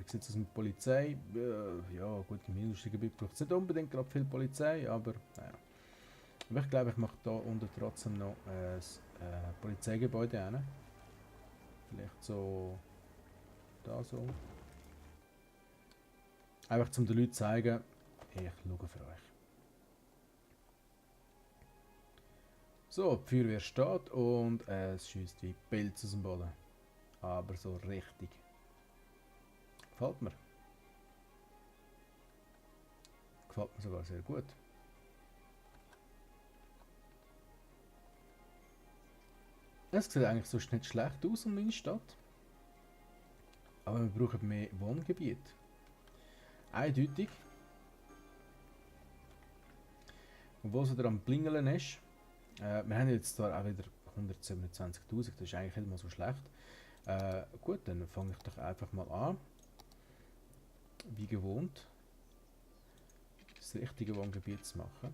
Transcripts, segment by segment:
wie sieht es mit Polizei? Ja, gut, im Industriegebiet braucht es nicht unbedingt gerade viel Polizei, aber naja. Aber ich glaube, ich mache da unten trotzdem noch ein Polizeigebäude hin. Vielleicht so da so. Einfach um den Leuten zu zeigen, ich schaue für euch. So, die Feuerwehr steht und es schießt wie Pilze aus dem Boden. Aber so richtig. Gefällt mir. Gefällt mir sogar sehr gut. Es sieht eigentlich sonst nicht schlecht aus in meiner Stadt. Aber wir brauchen mehr Wohngebiet. Eindeutig. Obwohl es wieder am Blingeln ist. Wir haben jetzt zwar auch wieder 127'000, das ist eigentlich nicht mal so schlecht. Gut, dann fange ich doch einfach mal an. Wie gewohnt. Das richtige Wohngebiet zu machen.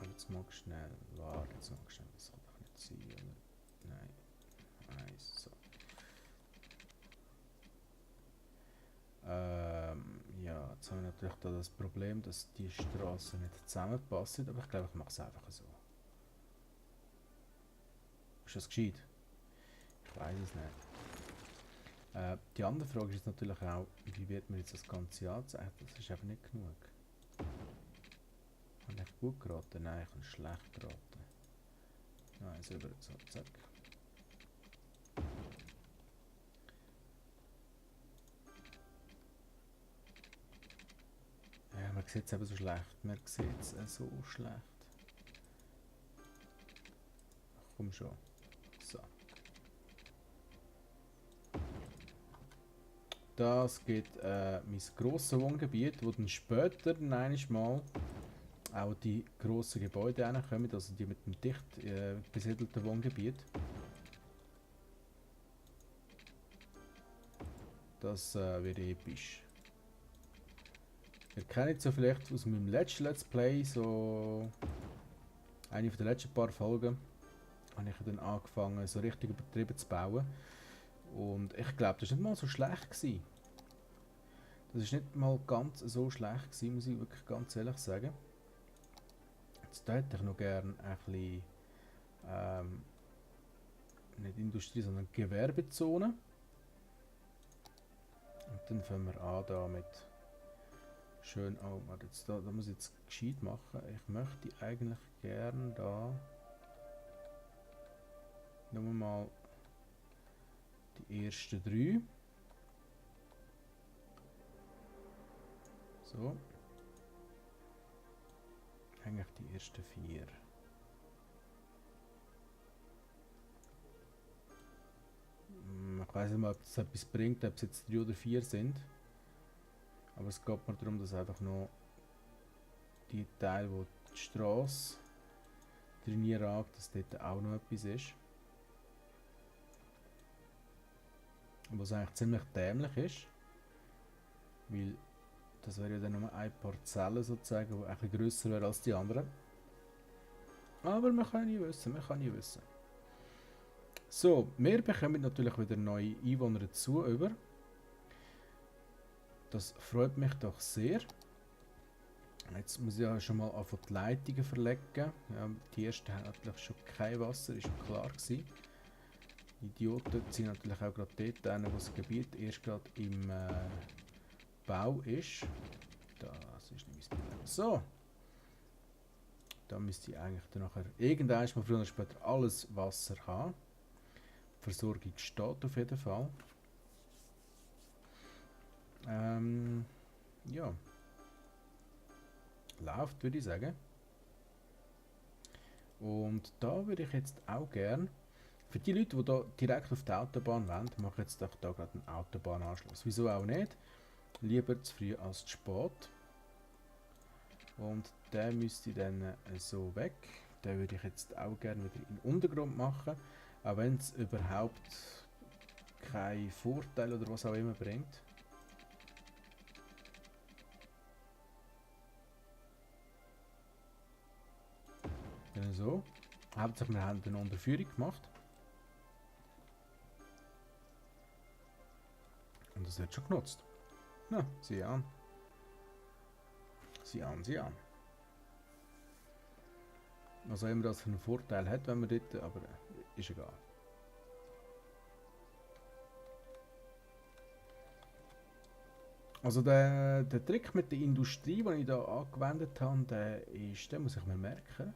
Jetzt mal schnell. Warte, jetzt mal schnell. Das kann doch nicht sein, oder? Nein. Eins, so. Ja, jetzt haben wir natürlich da das Problem, dass die Straßen nicht zusammenpassen, aber ich glaube, ich mache es einfach so. Ist das gescheit? Ich weiß es nicht. Die andere Frage ist natürlich auch, wie wird man jetzt das Ganze anzeigen? Das ist einfach nicht genug. Habe ich gut geraten? Nein, ich habe schlecht geraten. Nein, so, zack. Ja, man sieht es eben so schlecht. Man sieht es so schlecht. Ach, komm schon. So. Das gibt mein grosses Wohngebiet, wo dann später mal auch die grossen Gebäude hinkommen, also die mit dem dicht besiedelten Wohngebiet. Das wird episch. Ihr kennt so vielleicht aus meinem letzten Let's Play, so eine von den letzten paar Folgen, habe ich dann angefangen, so richtig übertrieben zu bauen. Und ich glaube, das war nicht mal so schlecht gewesen. Das ist nicht mal ganz so schlecht gewesen, muss ich wirklich ganz ehrlich sagen. Jetzt hätte ich noch gerne ein bisschen, nicht Industrie, sondern Gewerbezone. Und dann fangen wir an da mit schön, oh, warte, jetzt da muss ich jetzt gescheit machen. Ich möchte eigentlich gerne da nur mal die ersten 3. So. Eigentlich die ersten 4. Ich weiß nicht mal, ob das etwas bringt, ob es jetzt 3 oder 4 sind. Aber es geht mir darum, dass einfach noch die Teil, wo die Straße drin ragt, dass dort auch noch etwas ist. Was eigentlich ziemlich dämlich ist. Weil das wäre ja dann nur eine Parzelle sozusagen, die ein bisschen grösser wäre als die anderen. Aber man kann nie wissen, man kann nie wissen. So, wir bekommen natürlich wieder neue Einwohner dazu über. Das freut mich doch sehr. Jetzt muss ich ja schon mal auf die Leitungen verlegen. Ja, die ersten haben natürlich schon kein Wasser, ist klar gewesen. Idioten sind natürlich auch gerade dort hin, wo das Gebiet erst gerade im Bau ist. Das ist nicht mein Problem. So. Da müsste ich eigentlich dann nachher irgendwann mal früher oder später alles Wasser haben. Die Versorgung steht auf jeden Fall. Ja. Läuft, würde ich sagen. Und da würde ich jetzt auch gern, für die Leute, die da direkt auf die Autobahn wollen, mache ich jetzt doch da gerade einen Autobahnanschluss. Wieso auch nicht? Lieber zu früh als zu spät. Und der müsste dann so weg. Den würde ich jetzt auch gerne wieder in den Untergrund machen. Auch wenn es überhaupt keinen Vorteil oder was auch immer bringt. Dann so. Hauptsache wir haben eine Unterführung gemacht. Und das wird schon genutzt. Ja, sieh an. Sieh an, sieh an. Was auch immer das für einen Vorteil hat, wenn man dort, aber ist egal. Also der Trick mit der Industrie, den ich hier angewendet habe, den muss ich mir merken,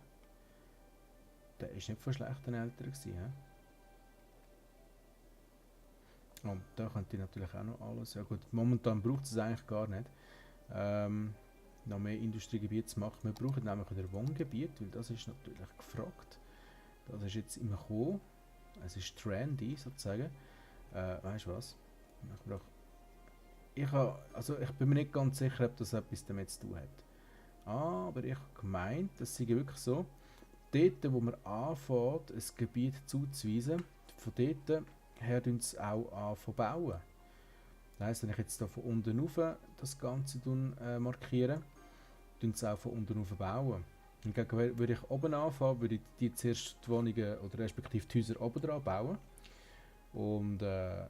der ist nicht von schlechten Eltern gewesen. Und da könnte ich natürlich auch noch alles, ja gut, momentan braucht es eigentlich gar nicht, noch mehr Industriegebiete zu machen. Wir brauchen nämlich wieder Wohngebiet, weil das ist natürlich gefragt. Das ist jetzt immer gekommen, es ist trendy sozusagen. Weißt du was? Ich bin mir nicht ganz sicher, ob das etwas damit zu tun hat. Aber ich habe gemeint, das sei wirklich so, dort, wo man anfängt, ein Gebiet zuzuweisen, von dort her tun sie auch anfangen bauen. Das heisst, wenn ich jetzt hier von unten rauf das Ganze markiere, tun sie auch von unten rauf bauen. Hingegen würde ich oben anfangen, würde ich die zuerst die Wohnungen oder respektive die Häuser oben dran bauen. Und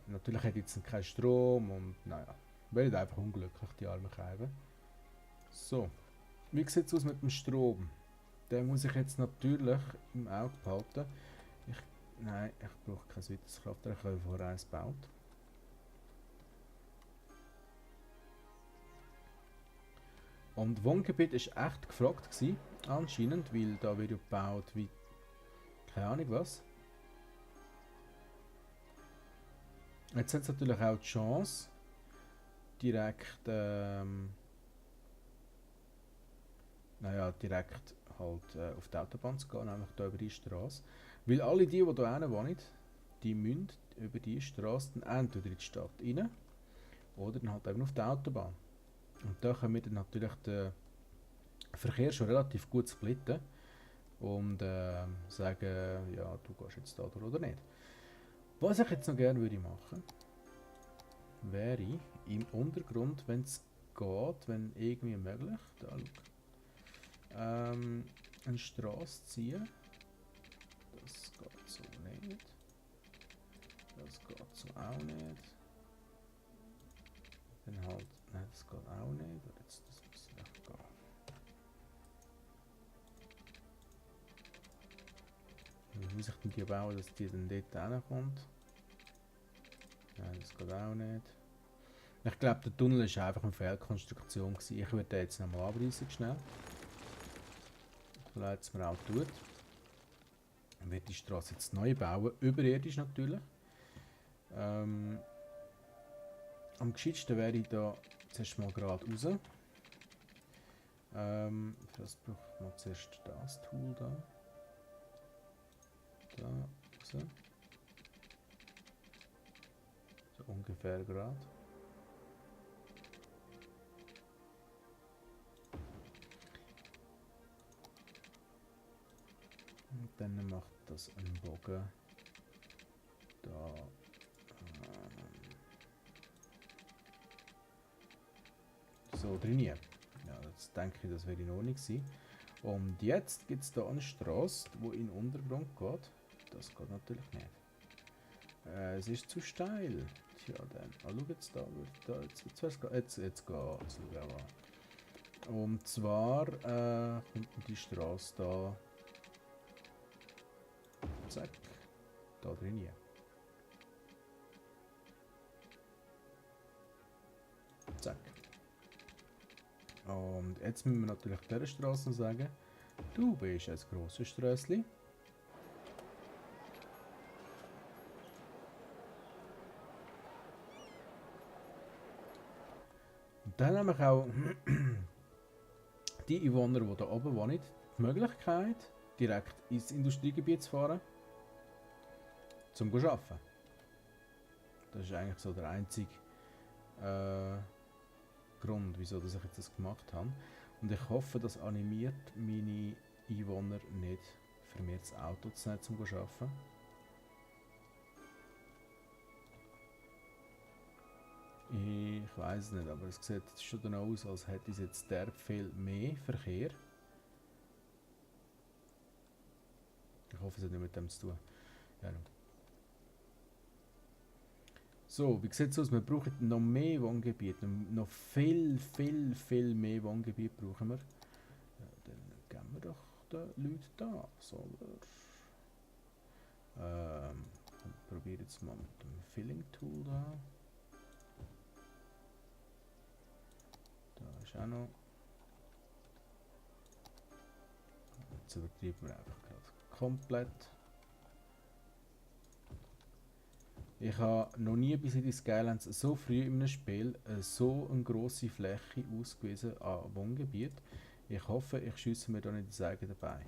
natürlich hat jetzt keinen Strom und naja, werden einfach unglücklich, die armen Scheiben. So, wie sieht es aus mit dem Strom? Den muss ich jetzt natürlich im Auge behalten. Nein, ich brauche kein weiteres Kraftwerk, ich habe vorher eins gebaut. Und Wohngebiet war echt gefragt gewesen, anscheinend, weil da wird ja gebaut wie keine Ahnung was. Jetzt hat es natürlich auch die Chance, direkt, direkt halt auf die Autobahn zu gehen, nämlich hier über die Straße. Weil alle die hier wohnen, die müssen über die Straße dann entweder in die Stadt rein oder dann halt eben auf die Autobahn. Und da können wir dann natürlich den Verkehr schon relativ gut splitten und sagen, ja, du gehst jetzt da durch oder nicht. Was ich jetzt noch gerne würde machen, wäre im Untergrund, wenn es geht, wenn irgendwie möglich, da eine Straße ziehen. Das geht so nicht. Das geht so auch nicht. Dann halt, nein, das geht auch nicht. Aber jetzt, das muss echt gehen. Wie muss ich denn die bauen, dass die dann dort hinkommt? Nein, das geht auch nicht. Ich glaube, der Tunnel war einfach eine Fehlkonstruktion gewesen. Ich würde den jetzt nochmal abreißen, schnell. Vielleicht es mir auch tut. Ich werde die Straße jetzt neu bauen, überirdisch natürlich. Am gescheitsten wäre ich da zuerst mal gerade raus. Für das braucht man zuerst das Tool da. Da raus. So ungefähr gerade. Und dann macht das einen Bogen da. So drin. Ja, jetzt denke ich, das wäre in Ordnung gewesen. Und jetzt gibt es da eine Straße, die in den Untergrund geht. Das geht natürlich nicht. Es ist zu steil. Tja, dann. Schau jetzt da. Jetzt geht's. Und zwar kommt die Straße da. Zack. Da drin. Zack. Und jetzt müssen wir natürlich dieser Straße sagen, du bist ein grosses Strössli. Und dann haben wir auch die Einwohner, die hier oben wohnen, die Möglichkeit, direkt ins Industriegebiet zu fahren, zum zu arbeiten. Das ist eigentlich so der einzige Grund, wieso dass ich jetzt das gemacht habe. Und ich hoffe, das animiert meine Einwohner nicht, für mich das Auto zu nehmen, zum zu arbeiten. Ich weiß nicht, aber es sieht schon danach aus, als hätte es jetzt derb viel mehr Verkehr. Ich hoffe, es hat nicht mit dem zu tun. Ja. So, wie sieht es aus? Wir brauchen noch mehr Wohngebiete. Noch viel mehr Wohngebiete brauchen wir. Dann geben wir doch den Leuten da. Ich probiere jetzt mal mit dem Filling Tool da. Da ist auch noch. Jetzt übertreiben wir einfach gerade komplett. Ich habe noch nie bis in die Skylands so früh in einem Spiel so eine grosse Fläche ausgewiesen an Wohngebiet. Ich hoffe, ich schiesse mir da nicht das eigene dabei.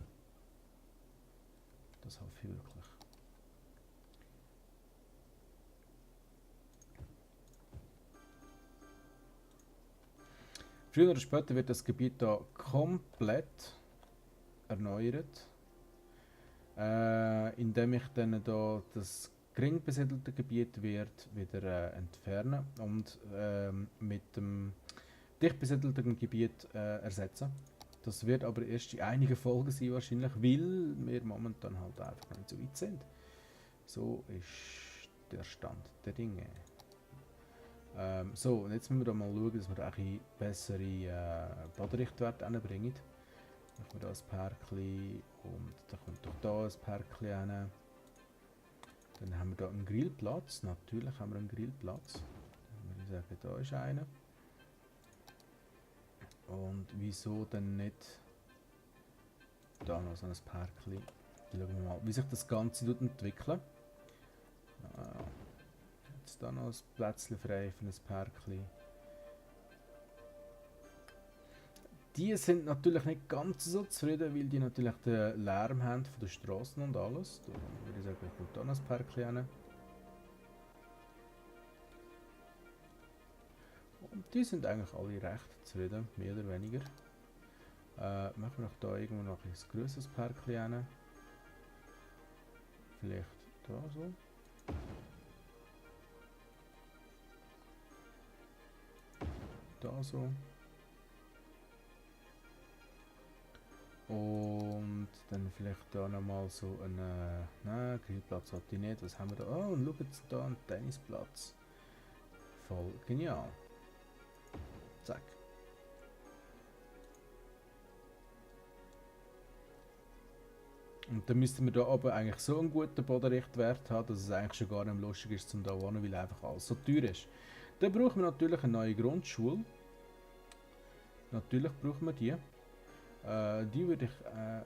Das hoffe ich wirklich. Früher oder später wird das Gebiet hier komplett erneuert, indem ich dann hier das gering besiedelte Gebiet wieder entfernen und mit dem dicht besiedelten Gebiet ersetzen. Das wird aber erst in einigen Folgen sein wahrscheinlich, weil wir momentan halt einfach noch nicht so weit sind. So ist der Stand der Dinge. So, und jetzt müssen wir da mal schauen, dass wir da ein bessere Boderichtwerte anbringen. Machen wir da ein Pärkchen und da kommt doch da ein Pärkchen hin. Dann haben wir da einen Grillplatz. Natürlich haben wir einen Grillplatz. Dann würde ich sagen, da ist einer. Und wieso denn nicht da noch so ein Pärkchen? Schauen wir mal, wie sich das Ganze entwickelt. Jetzt da noch ein Plätzchen frei für ein Pärkchen. Die sind natürlich nicht ganz so zufrieden, weil die natürlich den Lärm haben von den Straßen und alles. Da würde ich sagen, kommt da noch ein Pärkchen hin. Und die sind eigentlich alle recht zufrieden, mehr oder weniger. Machen wir da irgendwo noch ein grösseres Pärkchen hin. Vielleicht da so. Da so. Und dann vielleicht da nochmal so einen. Nein, Grillplatz hat die nicht. Was haben wir da? Oh, und schaut jetzt da einen Tennisplatz. Voll genial. Zack. Und dann müssten wir da aber eigentlich so einen guten Bodenrichtwert haben, dass es eigentlich schon gar nicht mehr lustig ist, zum da wohnen, weil einfach alles so teuer ist. Dann brauchen wir natürlich eine neue Grundschule. Natürlich brauchen wir die. Die würde ich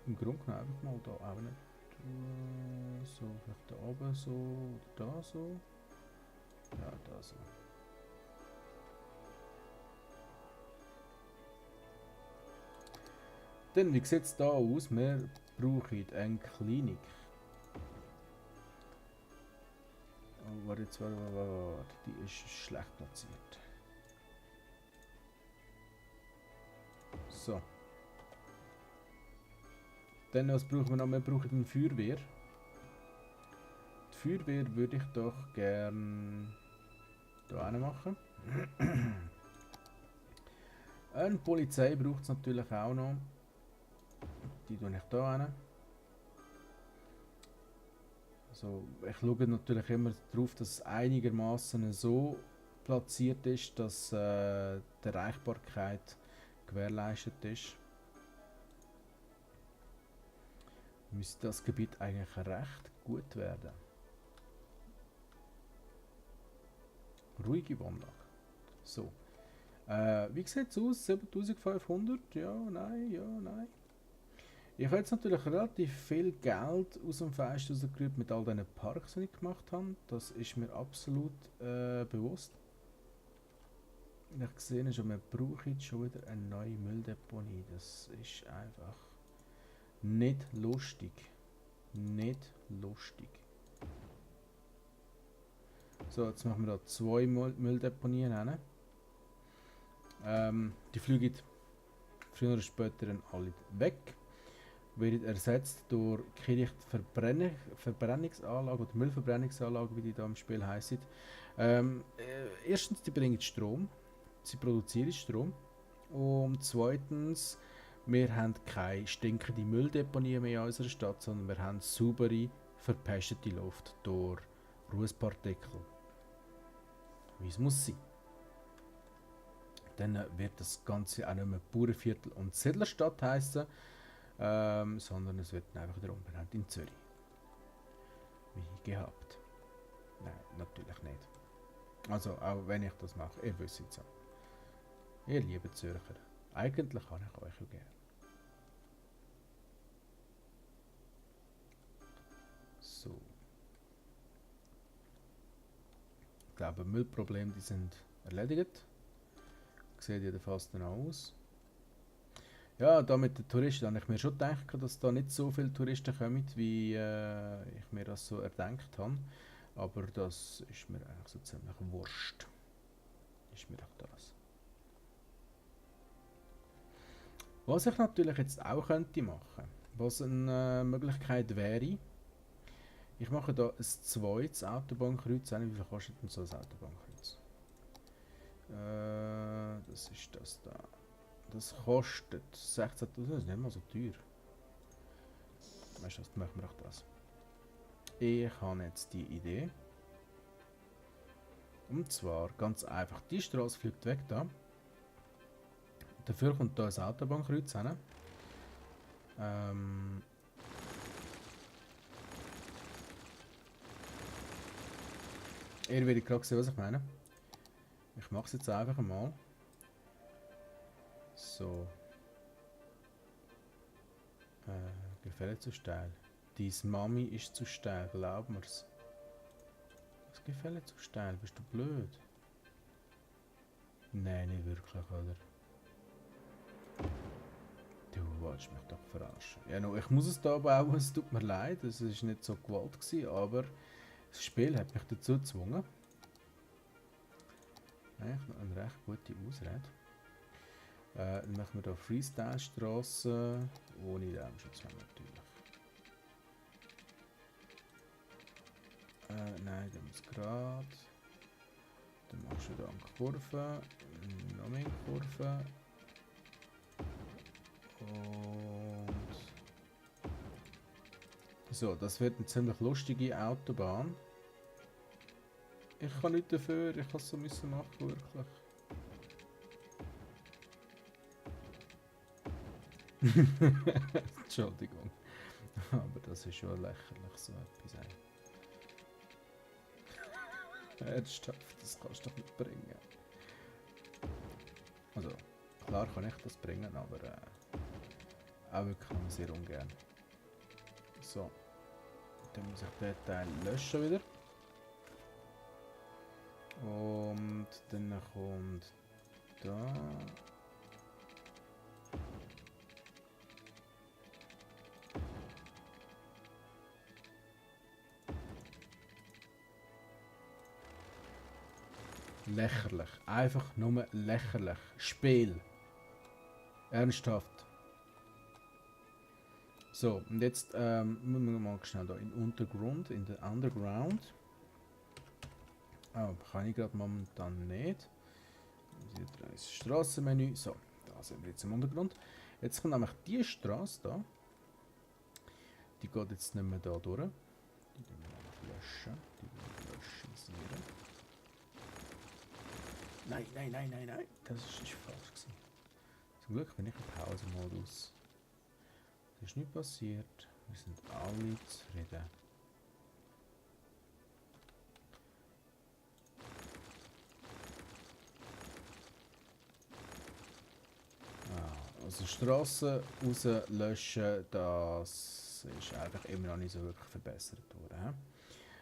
im Grunde genommen einfach mal da auch nicht so, vielleicht da oben so oder da so. Ja, da so. Dann, wie sieht es da aus? Wir brauchen eine Klinik. Oh, warte, die ist schlecht platziert. So. Dann, was brauchen wir noch? Wir brauchen eine Feuerwehr. Die Feuerwehr würde ich doch gerne hier machen. Eine Polizei braucht es natürlich auch noch. Die tue ich hier hin. Also, ich schaue natürlich immer darauf, dass es einigermaßen so platziert ist, dass die Erreichbarkeit gewährleistet ist. Müsste das Gebiet eigentlich recht gut werden. Ruhige Wohnlage. So. Wie sieht es aus? 7500? Ja, nein, ja, nein. Ich habe jetzt natürlich relativ viel Geld aus dem Fenster rausgerührt mit all diesen Parks, die ich gemacht habe. Das ist mir absolut bewusst. Ich sehe schon, wir brauchen jetzt schon wieder eine neue Mülldeponie. Das ist einfach nicht lustig. Nicht lustig. So, jetzt machen wir da 2 Mülldeponien hin. Die fliegen früher oder später dann alle weg. Werden ersetzt durch Verbrennungsanlagen oder Müllverbrennungsanlagen, wie die da im Spiel heißen. Erstens, die bringen Strom. Sie produzieren Strom. Und zweitens Wir haben keine stinkende Mülldeponie mehr in unserer Stadt, sondern wir haben saubere, verpestete Luft durch Rußpartikel. Wie es muss sein. Dann wird das Ganze auch nicht mehr Bauernviertel und Siedlerstadt heißen, sondern es wird einfach wieder umbenannt in Zürich. Wie gehabt. Nein, natürlich nicht. Also, auch wenn ich das mache, ihr wisst es ja. Ihr lieben Zürcher, eigentlich kann ich euch ja gerne. So. Ich glaube, Müllprobleme die sind erledigt. Sieht jedenfalls dann aus. Ja, da mit den Touristen habe ich mir schon gedacht, dass da nicht so viele Touristen kommen, wie ich mir das so erdenkt habe. Aber das ist mir eigentlich so ziemlich wurscht. Ist mir auch das. Was ich natürlich jetzt auch könnte machen, was eine Möglichkeit wäre, ich mache da ein zweites Autobahnkreuz. Wie viel kostet denn so ein Autobahnkreuz? Das ist das da. Das kostet 16'000, das ist nicht mal so teuer. Weißt du was, machen wir auch das. Ich habe jetzt die Idee. Und zwar ganz einfach, die Straße fliegt weg da. Dafür kommt da ein Autobahnkreuz hin. Ihr werdet gerade sehen, was ich meine. Ich mache es jetzt einfach mal. So. Gefällt zu steil. Dies Mami ist zu steil, glaub mir's. Was gefällt zu steil? Bist du blöd? Nein, nicht wirklich, oder? Du wolltest mich doch verarschen. Ja, no, ich muss es da bauen, es tut mir leid, es war nicht so gewollt gewesen, aber das Spiel hat mich dazu gezwungen. Eigentlich noch eine recht gute Ausrede. Dann machen wir hier Freestyle-Strasse ohne Lärmschutz natürlich. Nein, der muss gerade. Dann machst du da eine Kurve, noch mehr Kurve. Und so, das wird eine ziemlich lustige Autobahn. Ich kann nicht dafür, ich kann es so müssen machen, wirklich. Entschuldigung. Aber das ist schon lächerlich, so etwas. Ernsthaft, das kannst du doch nicht bringen. Also, klar kann ich das bringen, aber auch wirklich nur sehr ungern. So. Dann muss ich den Teil löschen wieder. Und dann kommt da. Lächerlich. Einfach nur lächerlich. Spiel. Ernsthaft. So, und jetzt müssen wir mal schnell da in Untergrund, in den Underground. Oh, kann ich gerade momentan nicht. Hier ist das Strassenmenü. So, da sind wir jetzt im Untergrund. Jetzt kommt nämlich die Straße da. Die geht jetzt nicht mehr da durch. Die können wir löschen. Die wollen wir löschen. Nein, nein, nein, nein, nein. Das ist falsch gewesen. Zum Glück bin ich im Pause-Modus. Das ist nicht passiert. Wir sind alle zufrieden. Also Strassen rauslöschen, das ist einfach immer noch nicht so wirklich verbessert worden.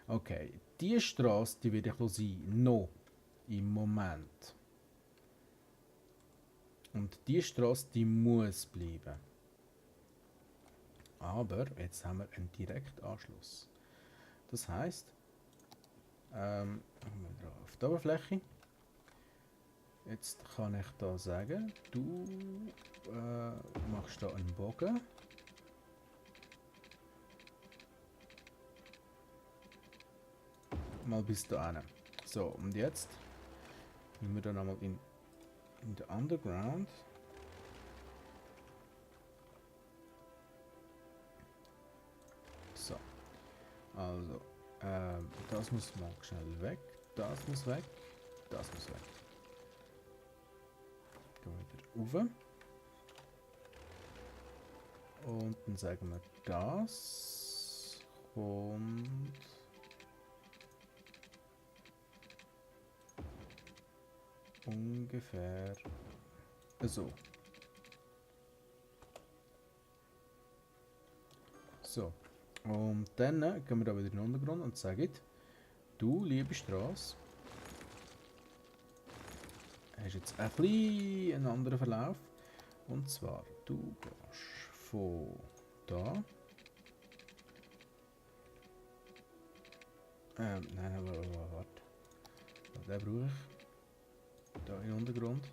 Okay, die Straße, die wird ja sein, noch im Moment. Und die Straße, die muss bleiben. Aber jetzt haben wir einen Direktanschluss. Das heisst, auf der Oberfläche. Jetzt kann ich da sagen, du machst da einen Bogen. Mal bis da hin. So, und jetzt nehmen wir dann einmal in den Underground. Also, das muss mal schnell weg. Das muss weg. Das muss weg. Gehen wir wieder rauf. Und dann sagen wir, das kommt ungefähr so. So. Und dann gehen wir da wieder in den Untergrund und sagen, du, liebe Straße, hast jetzt ein bisschen einen anderen Verlauf. Und zwar, du gehst von da. Nein, warte. Den brauche ich. Da in den Untergrund.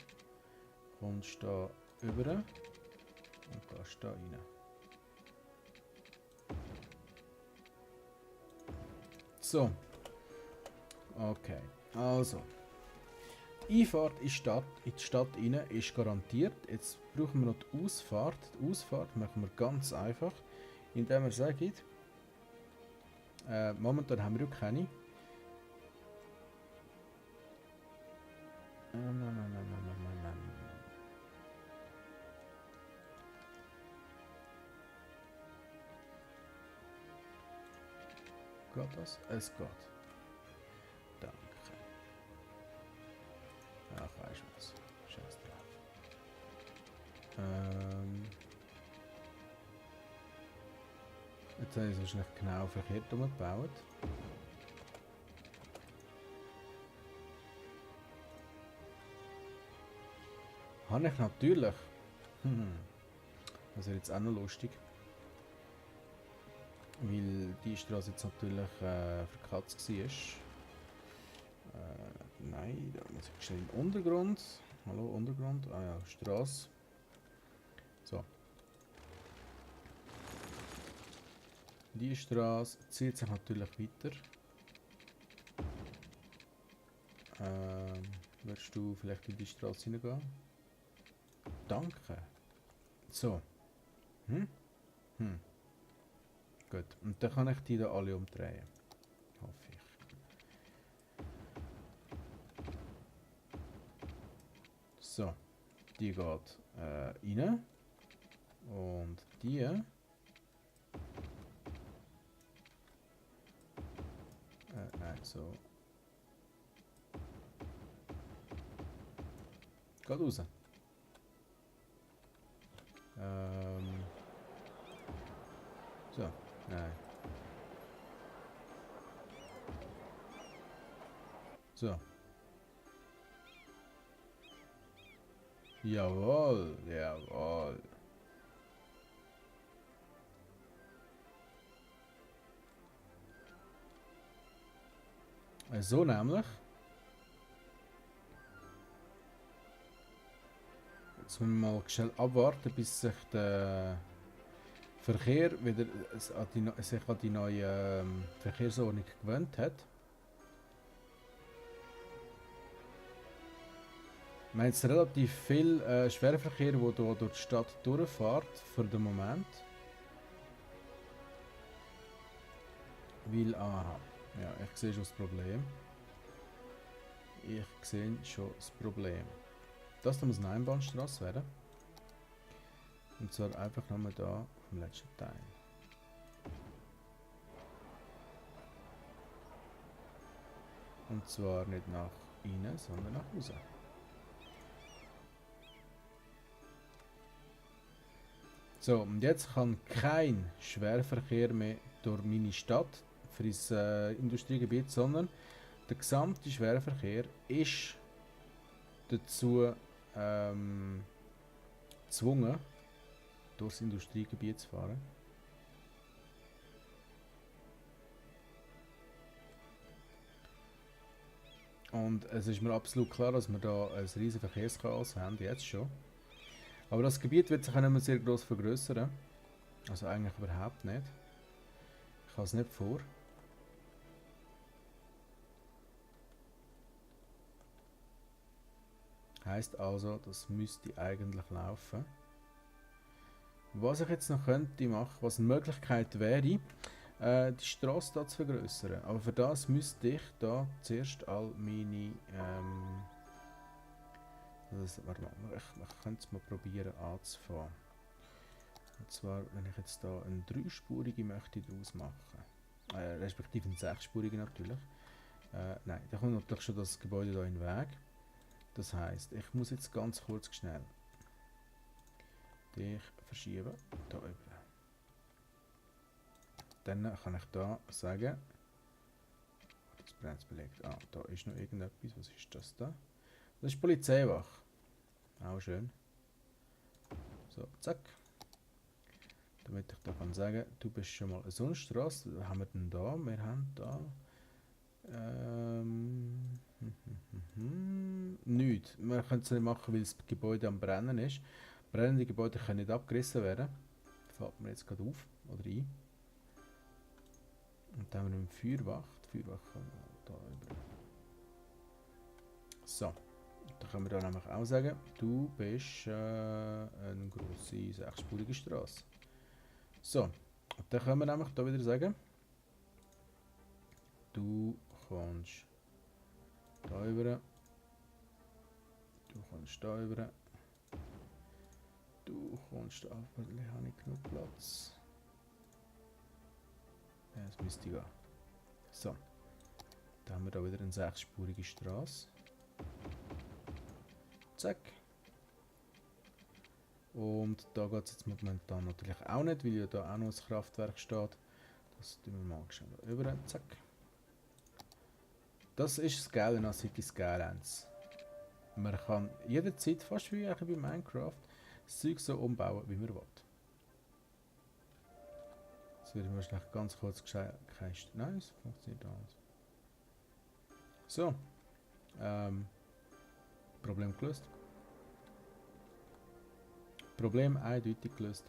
Kommst da rüber und gehst da rein. So. Okay. Also. Einfahrt in die Stadt rein ist garantiert. Jetzt brauchen wir noch die Ausfahrt. Die Ausfahrt machen wir ganz einfach, indem wir sagen, momentan haben wir ja keine. Geht das? Es geht. Danke. Ach, weißt du was? Scheiß drauf. Jetzt habe ich es wahrscheinlich genau verkehrt umgebaut. Habe ich natürlich. Das wäre jetzt auch noch lustig. Weil die Straße jetzt natürlich verkatzt war. Nein, da muss ich schnell in den Untergrund. Hallo, Untergrund. Ah ja, Straße. So. Die Straße zieht sich natürlich weiter. Würdest du vielleicht in die Straße hineingehen? Danke. So. Gut. Und dann kann ich die da alle umdrehen. Hoffe ich. So. Die geht rein. Und die. Nein, so. Geht raus. So. Nein. So. Jawohl, jawohl. So nämlich. Jetzt müssen wir mal schnell abwarten, bis sich der Verkehr wieder sich an die neue Verkehrsordnung gewöhnt hat. Wir haben jetzt relativ viel Schwerverkehr, der hier durch die Stadt durchfährt, für den Moment. Weil, aha, ja, ich sehe schon das Problem. Ich sehe schon das Problem. Das muss eine Einbahnstraße werden. Und zwar einfach nochmal da auf dem letzten Teil. Und zwar nicht nach innen, sondern nach außen. So, und jetzt kann kein Schwerverkehr mehr durch meine Stadt für das Industriegebiet, sondern der gesamte Schwerverkehr ist dazu gezwungen, durchs Industriegebiet zu fahren. Und es ist mir absolut klar, dass wir da ein riesiges Verkehrschaos haben, jetzt schon. Aber das Gebiet wird sich auch nicht mehr sehr groß vergrößern. Also eigentlich überhaupt nicht. Ich habe es nicht vor. Heißt also, das müsste eigentlich laufen. Was ich jetzt noch könnte machen, was eine Möglichkeit wäre, die Straße da zu vergrößern. Aber für das müsste ich da zuerst all meine warte mal, ich könnte es mal probieren anzufangen. Und zwar, wenn ich jetzt da eine dreispurige möchte draus machen, respektive eine sechsspurige natürlich. Nein, da kommt natürlich schon das Gebäude da in den Weg. Das heisst, ich muss jetzt ganz kurz schnell dich verschieben, da über. Dann kann ich da sagen, das brennt belegt. Ah, da ist noch irgendetwas. Was ist das da? Das ist die Polizeiwache. Auch schön. So, zack. Damit ich da kann sagen, du bist schon mal eine Sonnenstraße. Was haben wir denn da? Wir haben da nichts. Wir können es nicht machen, weil das Gebäude am Brennen ist. Brennende Gebäude können nicht abgerissen werden. Das fällt mir jetzt gerade auf oder ein. Und dann haben wir eine Feuerwache. Die Feuerwache da über. So. Da können wir da nämlich auch sagen, du bist eine grosse sechsspurige Straße. So. Und dann können wir nämlich da wieder sagen, du kommst da über. Du kommst da über. Du kommst da, hoffentlich habe ich genug Platz. Ja, das müsste gehen. So. Dann haben wir da wieder eine sechsspurige Straße. Zack. Und da geht es jetzt momentan natürlich auch nicht, weil ja da auch noch ein Kraftwerk steht. Das tun wir mal schnell über. Zack. Das ist das Geile an City Skylines. Man kann jederzeit, fast wie bei Minecraft, das Zeug so umbauen, wie man will. Das würde ich wahrscheinlich ganz kurz gecasht. Nein, es funktioniert alles. So. Problem gelöst. Problem eindeutig gelöst.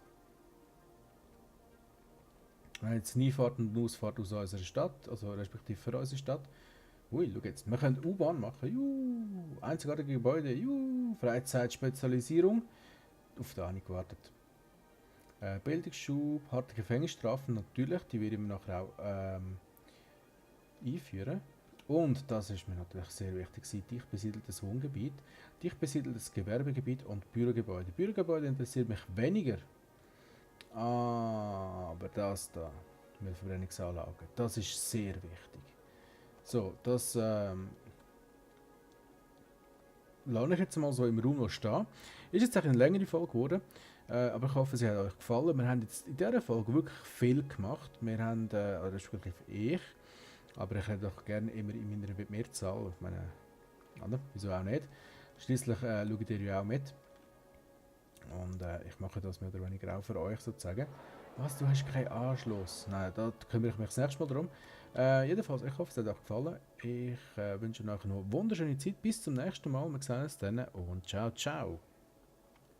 Wir haben jetzt eine Einfahrt und eine Ausfahrt aus unserer Stadt, also respektive für unsere Stadt. Ui, schau jetzt, wir können U-Bahn machen, juhu, einzigartige Gebäude, juhu, Freizeitspezialisierung. Auf da habe ich gewartet. Bildungsschub, harte Gefängnisstrafen, natürlich, die werden wir nachher auch einführen. Und das ist mir natürlich sehr wichtig, dicht besiedeltes Wohngebiet, dicht besiedeltes Gewerbegebiet und Bürogebäude. Bürogebäude interessiert mich weniger, aber das da, mit Verbrennungsanlagen, das ist sehr wichtig. So, das lasse ich jetzt mal so im Raum noch stehen. Ist jetzt eine längere Folge geworden, aber ich hoffe, sie hat euch gefallen. Wir haben jetzt in dieser Folge wirklich viel gemacht. Wir haben, respektive ich, aber ich hätte doch gerne immer in meiner Mehrzahl, ich meine, wieso auch nicht. Schließlich schaut ihr ja auch mit. Und ich mache das mehr oder weniger auch für euch sozusagen. Was, du hast keinen Anschluss? Nein, da kümmere ich mich das nächste Mal darum. Jedenfalls, ich hoffe, es hat euch gefallen. Ich wünsche euch noch eine wunderschöne Zeit. Bis zum nächsten Mal. Wir sehen uns dann und ciao, ciao.